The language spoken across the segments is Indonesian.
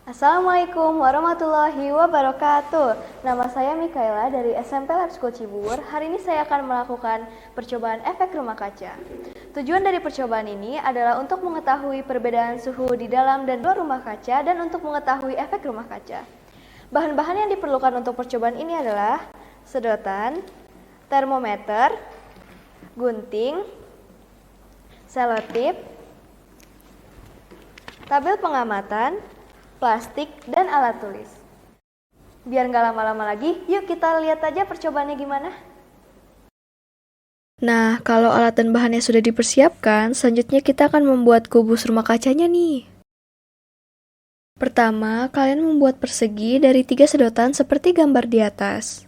Assalamualaikum warahmatullahi wabarakatuh. Nama saya Mikaela dari SMP Lab School Cibubur. Hari ini saya akan melakukan percobaan efek rumah kaca. Tujuan dari percobaan ini adalah untuk mengetahui perbedaan suhu di dalam dan luar rumah kaca dan untuk mengetahui efek rumah kaca. Bahan-bahan yang diperlukan untuk percobaan ini adalah sedotan, termometer, gunting, selotip, tabel pengamatan, plastik, dan alat tulis. Biar nggak lama-lama lagi, yuk kita lihat aja percobaannya gimana. Nah, kalau alat dan bahannya sudah dipersiapkan, selanjutnya kita akan membuat kubus rumah kacanya nih. Pertama, kalian membuat persegi dari 3 sedotan seperti gambar di atas.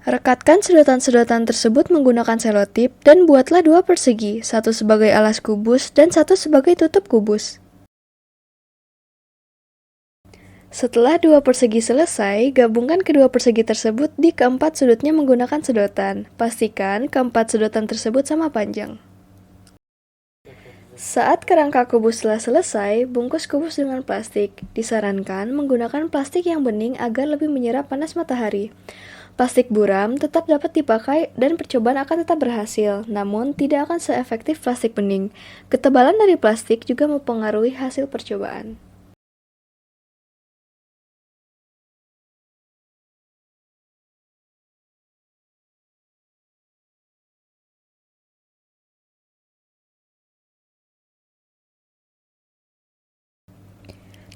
Rekatkan sedotan-sedotan tersebut menggunakan selotip dan buatlah 2 persegi, satu sebagai alas kubus dan satu sebagai tutup kubus. Setelah 2 persegi selesai, gabungkan kedua persegi tersebut di keempat sudutnya menggunakan sedotan. Pastikan keempat sedotan tersebut sama panjang. Saat kerangka kubus telah selesai, bungkus kubus dengan plastik. Disarankan menggunakan plastik yang bening agar lebih menyerap panas matahari. Plastik buram tetap dapat dipakai dan percobaan akan tetap berhasil, namun tidak akan seefektif plastik bening. Ketebalan dari plastik juga mempengaruhi hasil percobaan.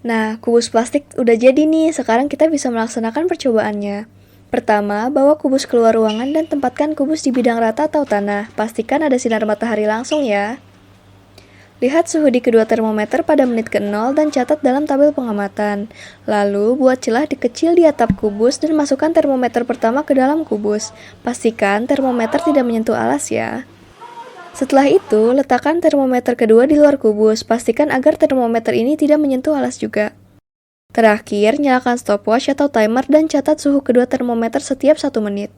Nah, kubus plastik udah jadi nih, sekarang kita bisa melaksanakan percobaannya. Pertama, bawa kubus keluar ruangan dan tempatkan kubus di bidang rata atau tanah. Pastikan ada sinar matahari langsung ya. Lihat suhu di kedua termometer pada menit ke-0 dan catat dalam tabel pengamatan. Lalu, buat celah kecil di atap kubus dan masukkan termometer pertama ke dalam kubus. Pastikan termometer tidak menyentuh alas ya. Setelah itu, letakkan termometer kedua di luar kubus. Pastikan agar termometer ini tidak menyentuh alas juga. Terakhir, nyalakan stopwatch atau timer dan catat suhu kedua termometer setiap 1 menit.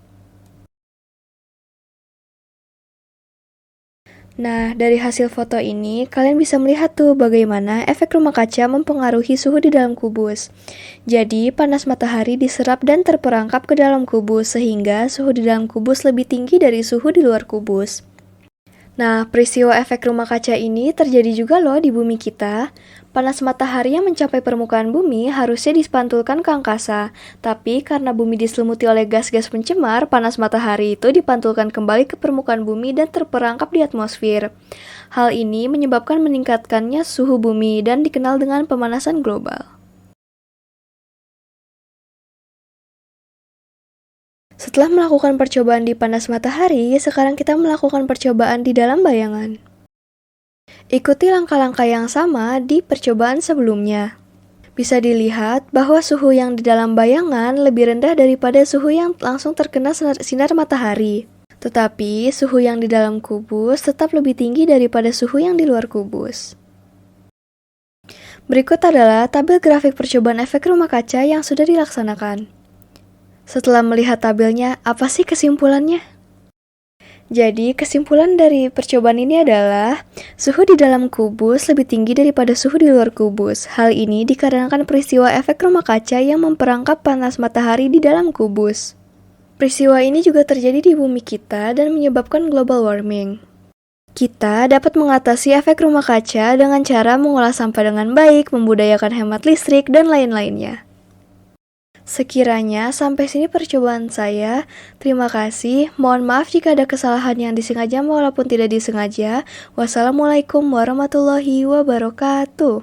Nah, dari hasil foto ini, kalian bisa melihat tuh bagaimana efek rumah kaca mempengaruhi suhu di dalam kubus. Jadi, panas matahari diserap dan terperangkap ke dalam kubus, sehingga suhu di dalam kubus lebih tinggi dari suhu di luar kubus. Nah, peristiwa efek rumah kaca ini terjadi juga loh di bumi kita. Panas matahari yang mencapai permukaan bumi harusnya dipantulkan ke angkasa. Tapi karena bumi diselimuti oleh gas-gas pencemar, panas matahari itu dipantulkan kembali ke permukaan bumi dan terperangkap di atmosfer. Hal ini menyebabkan meningkatkannya suhu bumi dan dikenal dengan pemanasan global. Setelah melakukan percobaan di panas matahari, sekarang kita melakukan percobaan di dalam bayangan. Ikuti langkah-langkah yang sama di percobaan sebelumnya. Bisa dilihat bahwa suhu yang di dalam bayangan lebih rendah daripada suhu yang langsung terkena sinar matahari. Tetapi, suhu yang di dalam kubus tetap lebih tinggi daripada suhu yang di luar kubus. Berikut adalah tabel grafik percobaan efek rumah kaca yang sudah dilaksanakan. Setelah melihat tabelnya, apa sih kesimpulannya? Jadi, kesimpulan dari percobaan ini adalah suhu di dalam kubus lebih tinggi daripada suhu di luar kubus. Hal ini dikarenakan peristiwa efek rumah kaca yang memperangkap panas matahari di dalam kubus. Peristiwa ini juga terjadi di bumi kita dan menyebabkan global warming. Kita dapat mengatasi efek rumah kaca dengan cara mengolah sampah dengan baik, membudayakan hemat listrik, dan lain-lainnya. Sekiranya sampai sini percobaan saya. Terima kasih. Mohon maaf jika ada kesalahan yang disengaja maupun tidak disengaja. Wassalamualaikum warahmatullahi wabarakatuh.